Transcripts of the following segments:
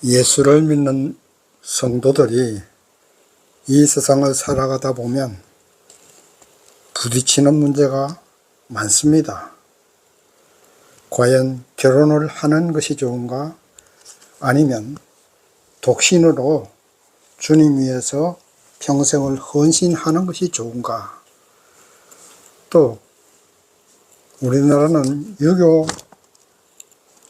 예수를 믿는 성도들이 이 세상을 살아가다 보면 부딪히는 문제가 많습니다. 과연 결혼을 하는 것이 좋은가? 아니면 독신으로 주님 위해서 평생을 헌신하는 것이 좋은가? 또 우리나라는 유교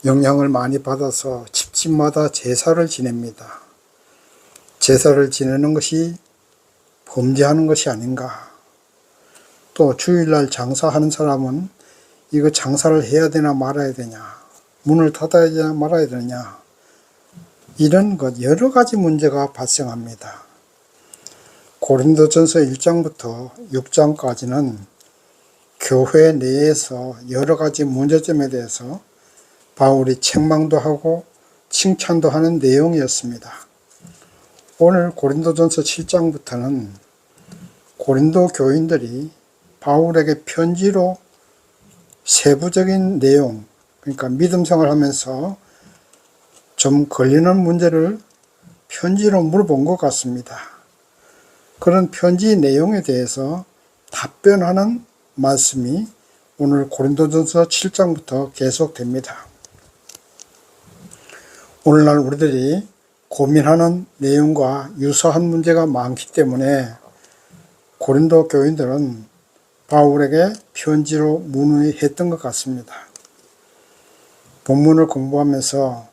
영향을 많이 받아서 집집마다 제사를 지냅니다. 제사를 지내는 것이 범죄하는 것이 아닌가? 또 주일날 장사하는 사람은 이거 장사를 해야 되나 말아야 되냐? 문을 닫아야 되나 말아야 되냐? 이런 것 여러 가지 문제가 발생합니다. 고린도전서 1장부터 6장까지는 교회 내에서 여러 가지 문제점에 대해서 바울이 책망도 하고 칭찬도 하는 내용이었습니다. 오늘 고린도전서 7장부터는 고린도 교인들이 바울에게 편지로 세부적인 내용, 그러니까 믿음 생활하면서 좀 걸리는 문제를 편지로 물어본 것 같습니다. 그런 편지 내용에 대해서 답변하는 말씀이 오늘 고린도전서 7장부터 계속됩니다. 오늘날 우리들이 고민하는 내용과 유사한 문제가 많기 때문에 고린도 교인들은 바울에게 편지로 문의했던 것 같습니다. 본문을 공부하면서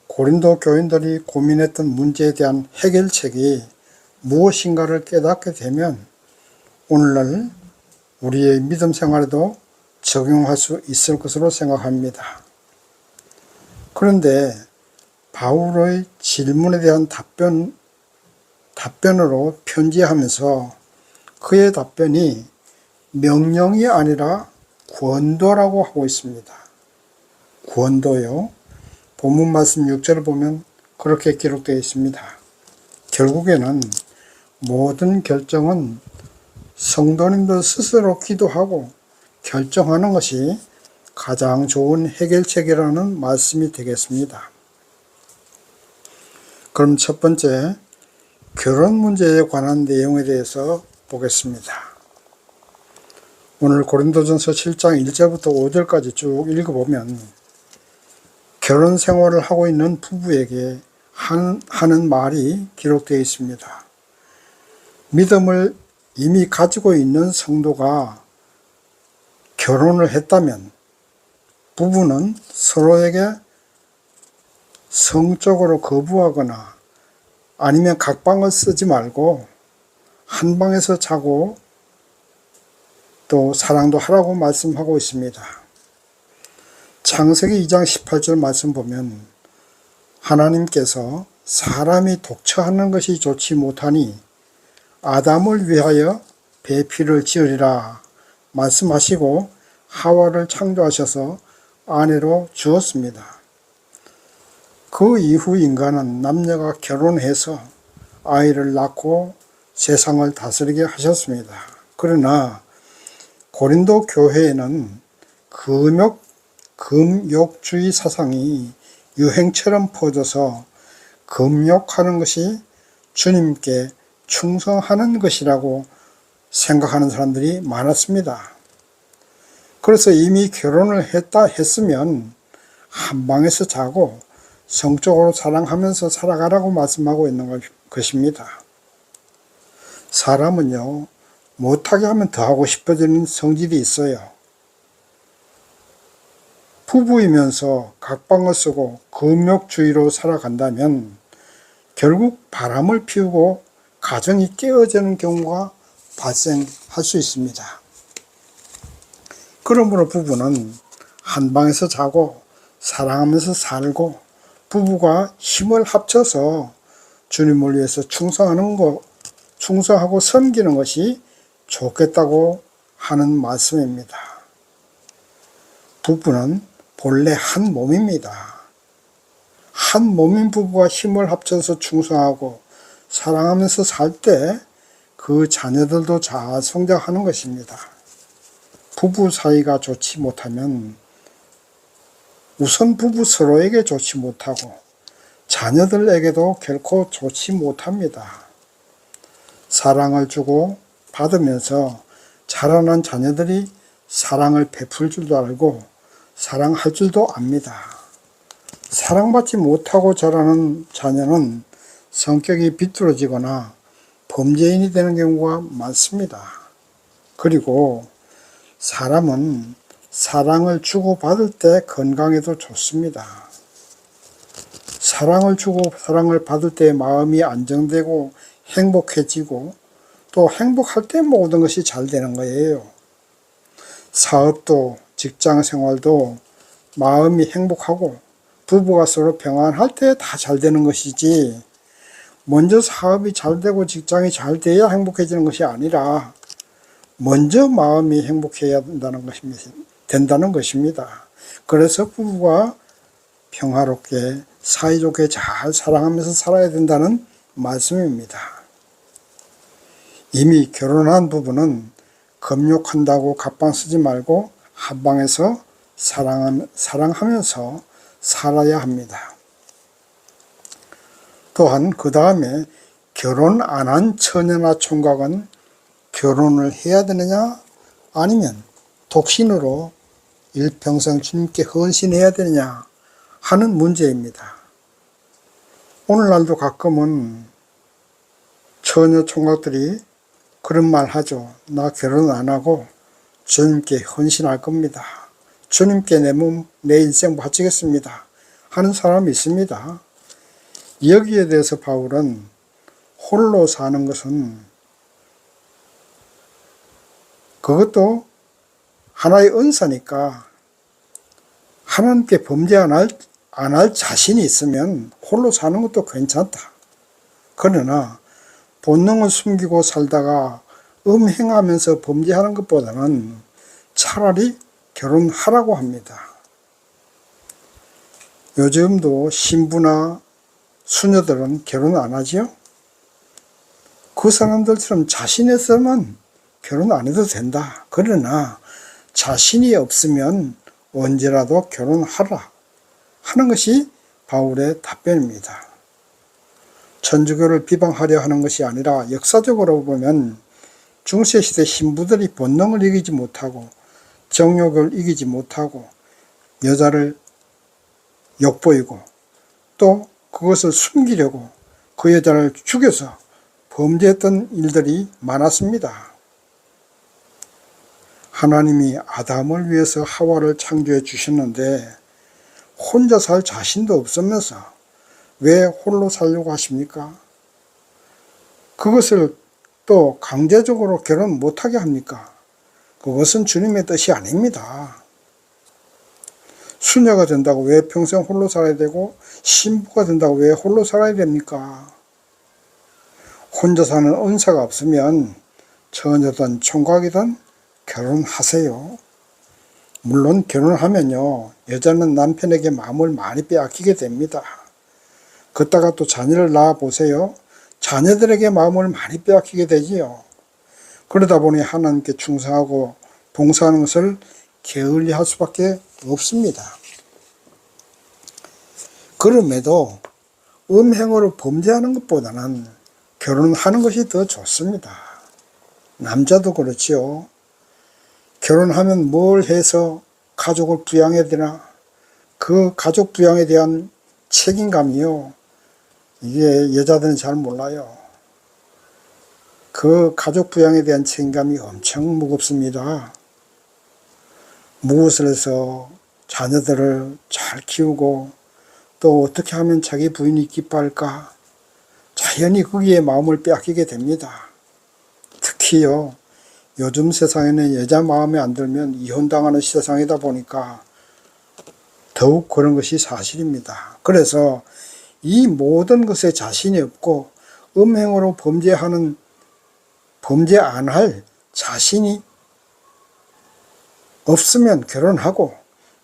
고린도 교인들이 고민했던 문제에 대한 해결책이 무엇인가를 깨닫게 되면 오늘날 우리의 믿음 생활에도 적용할 수 있을 것으로 생각합니다. 그런데 바울의 질문에 대한 답변으로 편지하면서 그의 답변이 명령이 아니라 권도라고 하고 있습니다. 권도요. 본문 말씀 6절을 보면 그렇게 기록되어 있습니다. 결국에는 모든 결정은 성도님들 스스로 기도하고 결정하는 것이 가장 좋은 해결책이라는 말씀이 되겠습니다. 그럼 첫 번째, 결혼 문제에 관한 내용에 대해서 보겠습니다. 오늘 고린도전서 7장 1절부터 5절까지 쭉 읽어보면 결혼 생활을 하고 있는 부부에게 하는 말이 기록되어 있습니다. 믿음을 이미 가지고 있는 성도가 결혼을 했다면 부부는 서로에게 성적으로 거부하거나 아니면 각방을 쓰지 말고 한 방에서 자고 또 사랑도 하라고 말씀하고 있습니다. 창세기 2장 18절 말씀 보면 하나님께서 사람이 독처하는 것이 좋지 못하니 아담을 위하여 배필을 지으리라 말씀하시고 하와를 창조하셔서 아내로 주었습니다. 그 이후 인간은 남녀가 결혼해서 아이를 낳고 세상을 다스리게 하셨습니다. 그러나 고린도 교회에는 금욕주의 사상이 유행처럼 퍼져서 금욕하는 것이 주님께 충성하는 것이라고 생각하는 사람들이 많았습니다. 그래서 이미 결혼을 했으면 한 방에서 자고 성적으로 사랑하면서 살아가라고 말씀하고 있는 것입니다. 사람은요, 못하게 하면 더 하고 싶어지는 성질이 있어요. 부부이면서 각방을 쓰고 금욕주의로 살아간다면 결국 바람을 피우고 가정이 깨어지는 경우가 발생할 수 있습니다. 그러므로 부부는 한 방에서 자고 사랑하면서 살고 부부가 힘을 합쳐서 주님을 위해서 충성하고 섬기는 것이 좋겠다고 하는 말씀입니다. 부부는 본래 한 몸입니다. 한 몸인 부부가 힘을 합쳐서 충성하고 사랑하면서 살 때 그 자녀들도 잘 성장하는 것입니다. 부부 사이가 좋지 못하면 우선 부부 서로에게 좋지 못하고 자녀들에게도 결코 좋지 못합니다. 사랑을 주고 받으면서 자라난 자녀들이 사랑을 베풀 줄도 알고 사랑할 줄도 압니다. 사랑받지 못하고 자라는 자녀는 성격이 비뚤어지거나 범죄인이 되는 경우가 많습니다. 그리고 사람은 사랑을 주고받을 때 건강에도 좋습니다. 사랑을 주고 사랑을 받을 때 마음이 안정되고 행복해지고 또 행복할 때 모든 것이 잘 되는 거예요. 사업도 직장 생활도 마음이 행복하고 부부가 서로 평안할 때 다 잘 되는 것이지, 먼저 사업이 잘 되고 직장이 잘 돼야 행복해지는 것이 아니라 먼저 마음이 행복해야 된다는 것입니다. 그래서 부부가 평화롭게 사이좋게 잘 사랑하면서 살아야 된다는 말씀입니다. 이미 결혼한 부부는 금욕한다고 갑방 쓰지 말고 한방에서 사랑하면서 살아야 합니다. 또한 그 다음에 결혼 안 한 처녀나 총각은 결혼을 해야 되느냐 아니면 독신으로 일평생 주님께 헌신해야 되느냐 하는 문제입니다. 오늘날도 가끔은 처녀 총각들이 그런 말 하죠. 나 결혼 안 하고 주님께 헌신할 겁니다. 주님께 내 몸, 내 인생 바치겠습니다 하는 사람이 있습니다. 여기에 대해서 바울은 홀로 사는 것은 그것도 하나의 은사니까 하나님께 범죄 안 할 자신이 있으면 홀로 사는 것도 괜찮다. 그러나 본능을 숨기고 살다가 음행하면서 범죄하는 것보다는 차라리 결혼하라고 합니다. 요즘도 신부나 수녀들은 결혼 안 하지요? 그 사람들처럼 자신이 있으면 결혼 안 해도 된다. 그러나 자신이 없으면 언제라도 결혼하라 하는 것이 바울의 답변입니다. 천주교를 비방하려 하는 것이 아니라 역사적으로 보면 중세시대 신부들이 본능을 이기지 못하고 정욕을 이기지 못하고 여자를 욕보이고 또 그것을 숨기려고 그 여자를 죽여서 범죄했던 일들이 많았습니다. 하나님이 아담을 위해서 하와를 창조해 주셨는데 혼자 살 자신도 없으면서 왜 홀로 살려고 하십니까? 그것을 또 강제적으로 결혼 못하게 합니까? 그것은 주님의 뜻이 아닙니다. 수녀가 된다고 왜 평생 홀로 살아야 되고 신부가 된다고 왜 홀로 살아야 됩니까? 혼자 사는 은사가 없으면 처녀든 총각이든 결혼하세요. 물론 결혼하면요, 여자는 남편에게 마음을 많이 빼앗기게 됩니다. 그따가 또 자녀를 낳아보세요. 자녀들에게 마음을 많이 빼앗기게 되지요. 그러다 보니 하나님께 충성하고 봉사하는 것을 게을리할 수밖에 없습니다. 그럼에도 음행으로 범죄하는 것보다는 결혼하는 것이 더 좋습니다. 남자도 그렇지요. 결혼하면 뭘 해서 가족을 부양해야 되나? 그 가족 부양에 대한 책임감이요, 이게 여자들은 잘 몰라요. 그 가족 부양에 대한 책임감이 엄청 무겁습니다. 무엇을 해서 자녀들을 잘 키우고 또 어떻게 하면 자기 부인이 기뻐할까? 자연히 거기에 마음을 빼앗기게 됩니다. 특히요, 요즘 세상에는 여자 마음에 안 들면 이혼당하는 세상이다 보니까 더욱 그런 것이 사실입니다. 그래서 이 모든 것에 자신이 없고 음행으로 범죄 안 할 자신이 없으면 결혼하고,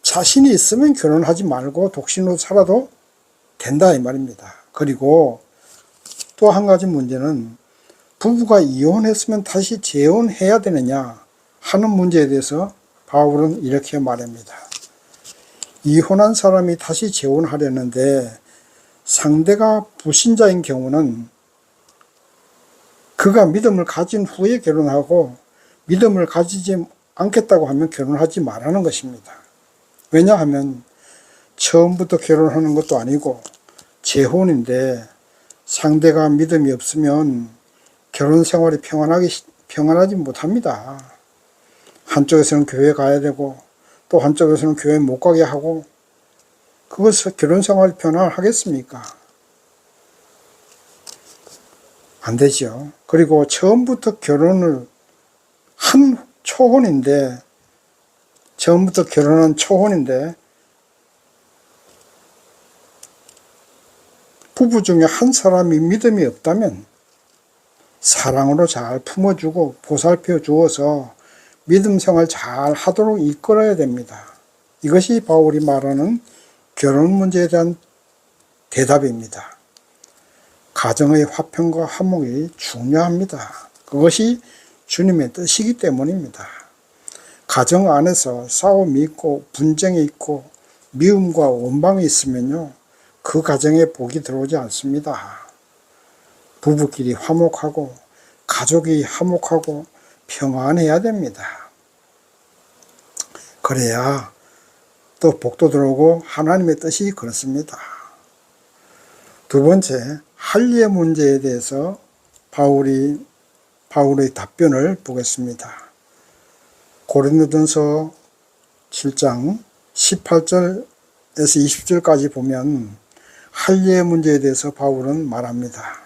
자신이 있으면 결혼하지 말고 독신으로 살아도 된다 이 말입니다. 그리고 또 한 가지 문제는 부부가 이혼했으면 다시 재혼해야 되느냐 하는 문제에 대해서 바울은 이렇게 말합니다. 이혼한 사람이 다시 재혼하려는데 상대가 불신자인 경우는 그가 믿음을 가진 후에 결혼하고 믿음을 가지지 않겠다고 하면 결혼하지 말라는 것입니다. 왜냐하면 처음부터 결혼하는 것도 아니고 재혼인데 상대가 믿음이 없으면 결혼 생활이 평안하지 못합니다. 한쪽에서는 교회 가야 되고 또 한쪽에서는 교회 못 가게 하고 그것을 결혼 생활이 평안하겠습니까? 안 되죠. 그리고 처음부터 결혼을 한 처음부터 결혼한 초혼인데 부부 중에 한 사람이 믿음이 없다면 사랑으로 잘 품어주고 보살펴 주어서 믿음 생활 잘 하도록 이끌어야 됩니다. 이것이 바울이 말하는 결혼 문제에 대한 대답입니다. 가정의 화평과 화목이 중요합니다. 그것이 주님의 뜻이기 때문입니다. 가정 안에서 싸움이 있고 분쟁이 있고 미움과 원망이 있으면요, 그 가정에 복이 들어오지 않습니다. 부부끼리 화목하고 가족이 화목하고 평안해야 됩니다. 그래야 또 복도 들어오고 하나님의 뜻이 그렇습니다. 두 번째, 할례 문제에 대해서 바울의 답변을 보겠습니다. 고린도전서 7장 18절에서 20절까지 보면 할례 문제에 대해서 바울은 말합니다.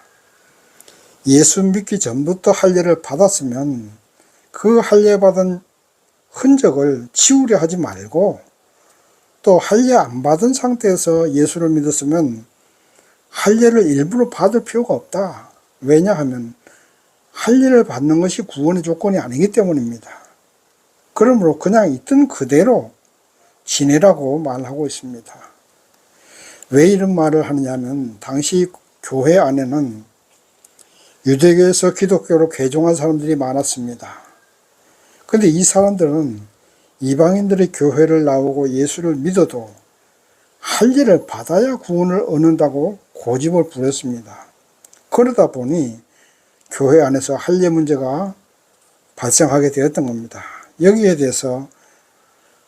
예수 믿기 전부터 할례를 받았으면 그 할례 받은 흔적을 지우려 하지 말고 또 할례 안 받은 상태에서 예수를 믿었으면 할례를 일부러 받을 필요가 없다. 왜냐하면 할례를 받는 것이 구원의 조건이 아니기 때문입니다. 그러므로 그냥 있던 그대로 지내라고 말하고 있습니다. 왜 이런 말을 하느냐면 당시 교회 안에는 유대교에서 기독교로 개종한 사람들이 많았습니다. 그런데 이 사람들은 이방인들의 교회를 나오고 예수를 믿어도 할례를 받아야 구원을 얻는다고 고집을 부렸습니다. 그러다 보니 교회 안에서 할례 문제가 발생하게 되었던 겁니다. 여기에 대해서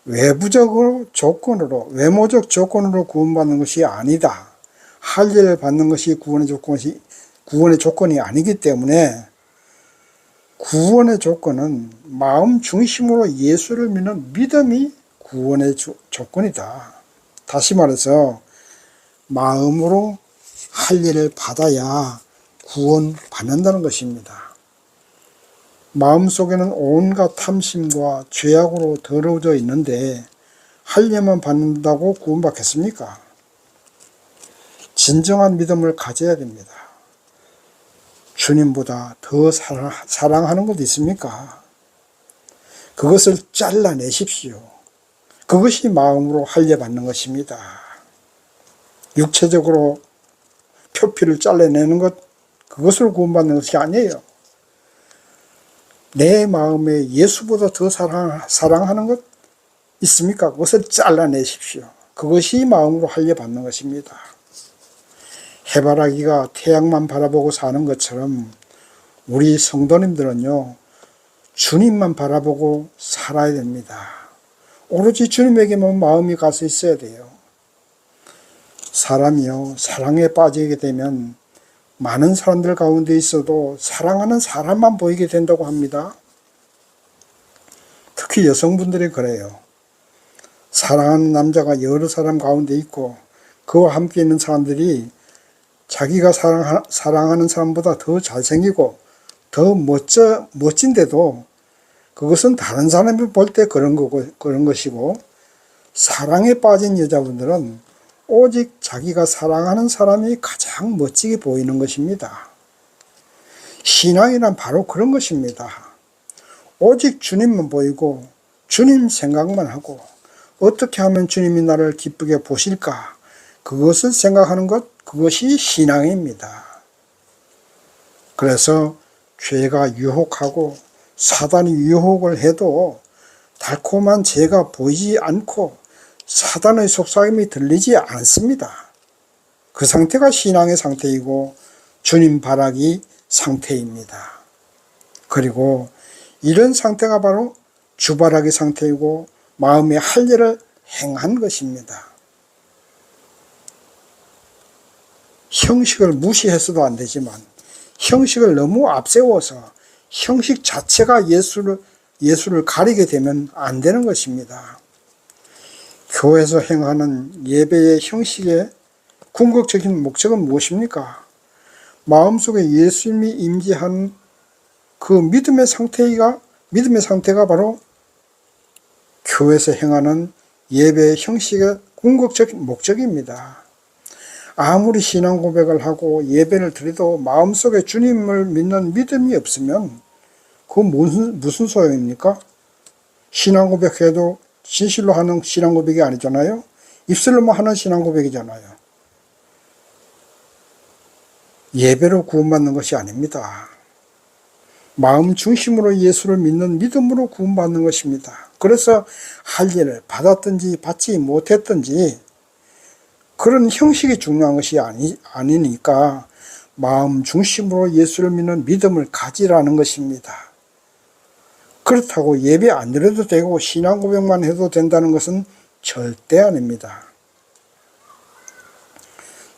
외모적 조건으로 구원받는 것이 아니다. 할례를 받는 것이 구원의 조건이 아니기 때문에 구원의 조건은 마음 중심으로 예수를 믿는 믿음이 구원의 조건이다. 다시 말해서 마음으로 할례를 받아야 구원받는다는 것입니다. 마음속에는 온갖 탐심과 죄악으로 더러워져 있는데 할례만 받는다고 구원받겠습니까? 진정한 믿음을 가져야 됩니다. 주님보다 더 사랑하는 것 있습니까? 그것을 잘라내십시오. 그것이 마음으로 할례 받는 것입니다. 육체적으로 표피를 잘라내는 것, 그것으로 구원받는 것이 아니에요. 내 마음에 예수보다 더 사랑하는 것 있습니까? 그것을 잘라내십시오. 그것이 마음으로 할례 받는 것입니다. 해바라기가 태양만 바라보고 사는 것처럼 우리 성도님들은요, 주님만 바라보고 살아야 됩니다. 오로지 주님에게만 마음이 가서 있어야 돼요. 사람이요, 사랑에 빠지게 되면 많은 사람들 가운데 있어도 사랑하는 사람만 보이게 된다고 합니다. 특히 여성분들이 그래요. 사랑하는 남자가 여러 사람 가운데 있고 그와 함께 있는 사람들이 자기가 사랑하는 사람보다 더 잘생기고 더 멋진데도 그것은 다른 사람이 볼 때 그런 것이고, 사랑에 빠진 여자분들은 오직 자기가 사랑하는 사람이 가장 멋지게 보이는 것입니다. 신앙이란 바로 그런 것입니다. 오직 주님만 보이고 주님 생각만 하고 어떻게 하면 주님이 나를 기쁘게 보실까, 그것을 생각하는 것, 그것이 신앙입니다. 그래서 죄가 유혹하고 사단이 유혹을 해도 달콤한 죄가 보이지 않고 사단의 속삭임이 들리지 않습니다. 그 상태가 신앙의 상태이고 주님 바라기 상태입니다. 그리고 이런 상태가 바로 주바라기 상태이고 마음의 할 일을 행한 것입니다. 형식을 무시해서도 안 되지만 형식을 너무 앞세워서 형식 자체가 예수를 가리게 되면 안 되는 것입니다. 교회에서 행하는 예배의 형식의 궁극적인 목적은 무엇입니까? 마음속에 예수님이 임재한 그 믿음의 상태가 바로 교회에서 행하는 예배의 형식의 궁극적인 목적입니다. 아무리 신앙 고백을 하고 예배를 드려도 마음속에 주님을 믿는 믿음이 없으면 그건 무슨 소용입니까? 신앙 고백해도 진실로 하는 신앙 고백이 아니잖아요. 입술로만 하는 신앙 고백이잖아요. 예배로 구원받는 것이 아닙니다. 마음 중심으로 예수를 믿는 믿음으로 구원받는 것입니다. 그래서 할 일을 받았든지 받지 못했든지 그런 형식이 중요한 것이 아니니까 마음 중심으로 예수를 믿는 믿음을 가지라는 것입니다. 그렇다고 예배 안 드려도 되고 신앙 고백만 해도 된다는 것은 절대 아닙니다.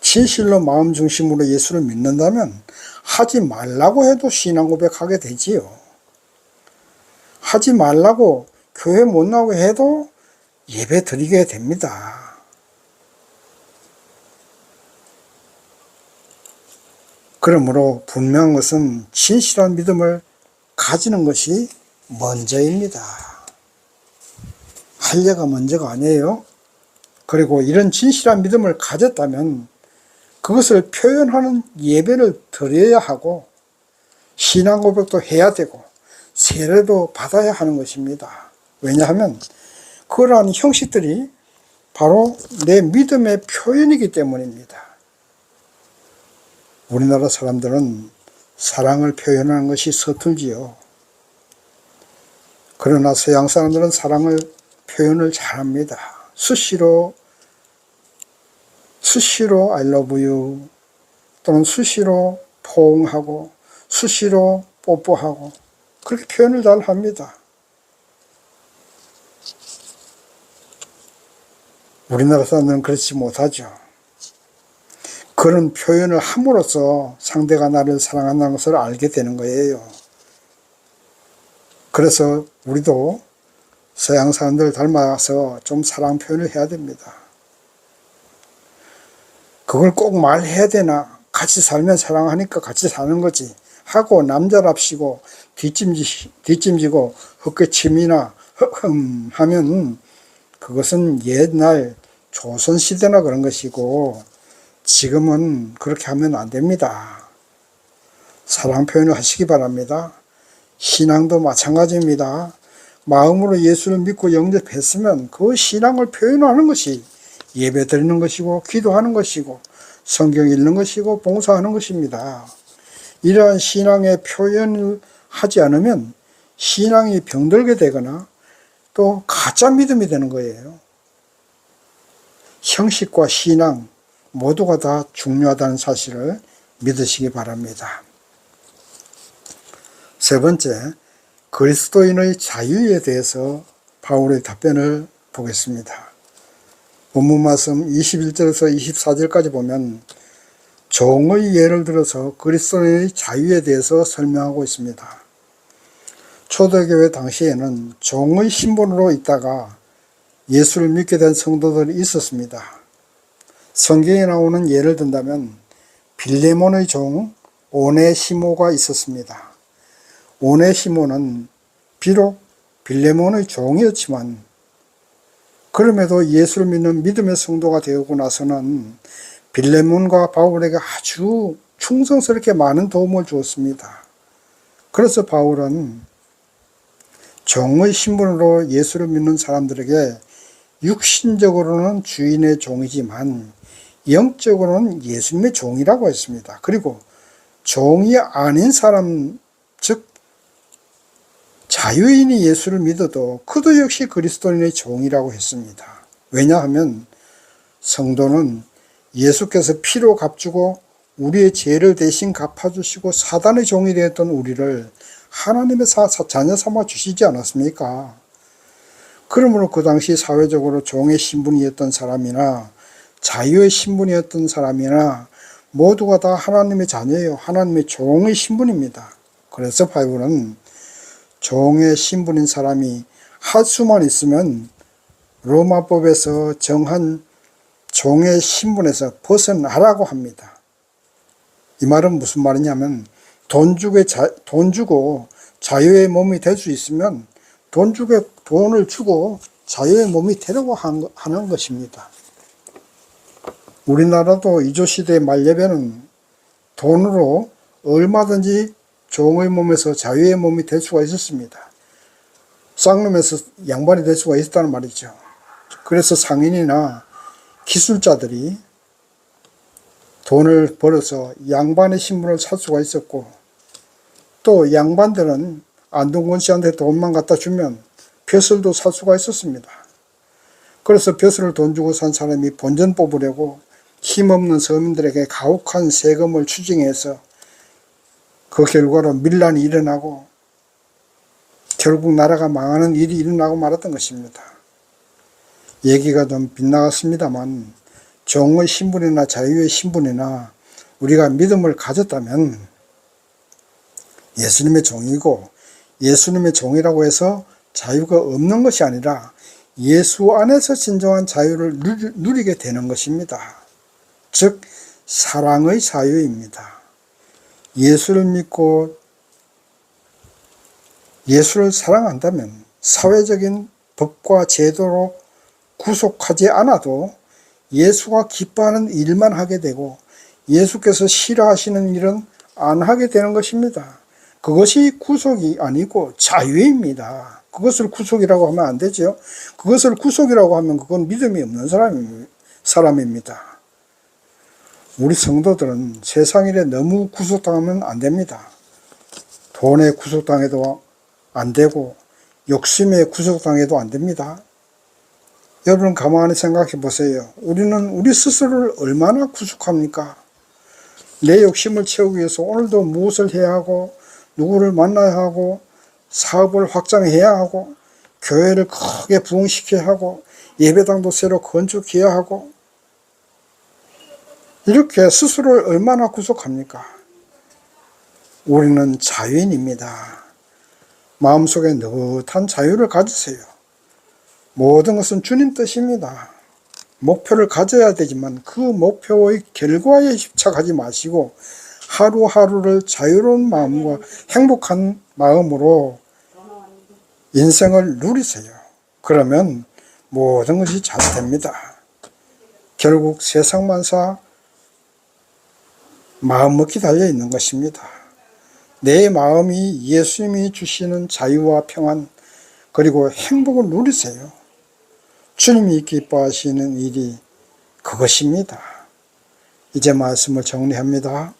진실로 마음 중심으로 예수를 믿는다면 하지 말라고 해도 신앙 고백하게 되지요. 하지 말라고 교회 못 나오게 해도 예배 드리게 됩니다. 그러므로 분명한 것은 진실한 믿음을 가지는 것이 먼저입니다. 할례가 먼저가 아니에요. 그리고 이런 진실한 믿음을 가졌다면 그것을 표현하는 예배를 드려야 하고 신앙 고백도 해야 되고 세례도 받아야 하는 것입니다. 왜냐하면 그러한 형식들이 바로 내 믿음의 표현이기 때문입니다. 우리나라 사람들은 사랑을 표현하는 것이 서툴지요. 그러나 서양 사람들은 사랑을 표현을 잘합니다. 수시로 I love you 또는 수시로 포옹하고 수시로 뽀뽀하고 그렇게 표현을 잘 합니다. 우리나라 사람들은 그렇지 못하죠. 그런 표현을 함으로써 상대가 나를 사랑한다는 것을 알게 되는 거예요. 그래서 우리도 서양 사람들을 닮아서 좀 사랑 표현을 해야 됩니다. 그걸 꼭 말해야 되나? 같이 살면 사랑하니까 같이 사는 거지 하고 남자랍시고 뒷짐지고 헛개침이나 하면 그것은 옛날 조선시대나 그런 것이고 지금은 그렇게 하면 안 됩니다. 사랑 표현을 하시기 바랍니다. 신앙도 마찬가지입니다. 마음으로 예수를 믿고 영접했으면 그 신앙을 표현하는 것이 예배 드리는 것이고 기도하는 것이고 성경 읽는 것이고 봉사하는 것입니다. 이러한 신앙의 표현을 하지 않으면 신앙이 병들게 되거나 또 가짜 믿음이 되는 거예요. 형식과 신앙 모두가 다 중요하다는 사실을 믿으시기 바랍니다. 세 번째, 그리스도인의 자유에 대해서 바울의 답변을 보겠습니다. 본문 말씀 21절에서 24절까지 보면 종의 예를 들어서 그리스도인의 자유에 대해서 설명하고 있습니다. 초대교회 당시에는 종의 신분으로 있다가 예수를 믿게 된 성도들이 있었습니다. 성경에 나오는 예를 든다면 빌레몬의 종 오네시모가 있었습니다. 오네시모는 비록 빌레몬의 종이었지만 그럼에도 예수를 믿는 믿음의 성도가 되고 나서는 빌레몬과 바울에게 아주 충성스럽게 많은 도움을 주었습니다. 그래서 바울은 종의 신분으로 예수를 믿는 사람들에게 육신적으로는 주인의 종이지만 영적으로는 예수님의 종이라고 했습니다. 그리고 종이 아닌 사람, 즉 자유인이 예수를 믿어도 그도 역시 그리스도인의 종이라고 했습니다. 왜냐하면 성도는 예수께서 피로 값주고 우리의 죄를 대신 갚아주시고 사단의 종이 되었던 우리를 하나님의 자녀 삼아 주시지 않았습니까? 그러므로 그 당시 사회적으로 종의 신분이었던 사람이나 자유의 신분이었던 사람이나 모두가 다 하나님의 자녀예요. 하나님의 종의 신분입니다. 그래서 바이블은 종의 신분인 사람이 할 수만 있으면 로마법에서 정한 종의 신분에서 벗어나라고 합니다. 이 말은 무슨 말이냐면 돈 주고 자유의 몸이 될 수 있으면 돈을 주고 자유의 몸이 되려고 하는 것입니다. 우리나라도 이조시대 말예배는 돈으로 얼마든지 종의 몸에서 자유의 몸이 될 수가 있었습니다. 쌍놈에서 양반이 될 수가 있었다는 말이죠. 그래서 상인이나 기술자들이 돈을 벌어서 양반의 신분을 살 수가 있었고, 또 양반들은 안동건 씨한테 돈만 갖다 주면 벼슬도 살 수가 있었습니다. 그래서 벼슬을 돈 주고 산 사람이 본전 뽑으려고 힘없는 서민들에게 가혹한 세금을 추징해서 그 결과로 밀란이 일어나고 결국 나라가 망하는 일이 일어나고 말았던 것입니다. 얘기가 좀 빗나갔습니다만 종의 신분이나 자유의 신분이나 우리가 믿음을 가졌다면 예수님의 종이고, 예수님의 종이라고 해서 자유가 없는 것이 아니라 예수 안에서 진정한 자유를 누리게 되는 것입니다. 즉 사랑의 자유입니다. 예수를 믿고 예수를 사랑한다면 사회적인 법과 제도로 구속하지 않아도 예수가 기뻐하는 일만 하게 되고 예수께서 싫어하시는 일은 안 하게 되는 것입니다. 그것이 구속이 아니고 자유입니다. 그것을 구속이라고 하면 안 되죠. 그것을 구속이라고 하면 그건 믿음이 없는 사람입니다. 우리 성도들은 세상 일에 너무 구속당하면 안 됩니다. 돈에 구속당해도 안 되고 욕심에 구속당해도 안 됩니다. 여러분 가만히 생각해 보세요. 우리는 우리 스스로를 얼마나 구속합니까? 내 욕심을 채우기 위해서 오늘도 무엇을 해야 하고 누구를 만나야 하고 사업을 확장해야 하고 교회를 크게 부흥시켜야 하고 예배당도 새로 건축해야 하고 이렇게 스스로를 얼마나 구속합니까? 우리는 자유인입니다. 마음속에 느긋한 자유를 가지세요. 모든 것은 주님 뜻입니다. 목표를 가져야 되지만 그 목표의 결과에 집착하지 마시고 하루하루를 자유로운 마음과 행복한 마음으로 인생을 누리세요. 그러면 모든 것이 잘 됩니다. 결국 세상 만사 마음먹기 달려있는 것입니다. 내 마음이 예수님이 주시는 자유와 평안 그리고 행복을 누리세요. 주님이 기뻐하시는 일이 그것입니다. 이제 말씀을 정리합니다.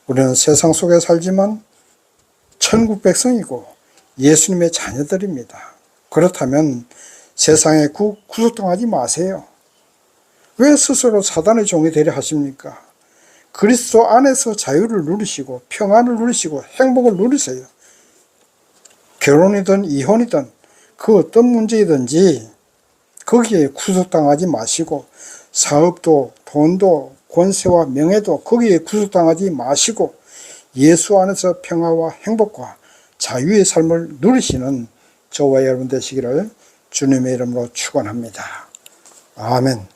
우리는 세상 속에 살지만 천국 백성이고 예수님의 자녀들입니다. 그렇다면 세상에 구속당하지 마세요. 왜 스스로 사단의 종이 되려 하십니까? 그리스도 안에서 자유를 누리시고 평안을 누리시고 행복을 누리세요. 결혼이든 이혼이든 그 어떤 문제이든지 거기에 구속당하지 마시고 사업도 돈도 권세와 명예도 거기에 구속당하지 마시고 예수 안에서 평화와 행복과 자유의 삶을 누리시는 저와 여러분 되시기를 주님의 이름으로 축원합니다. 아멘.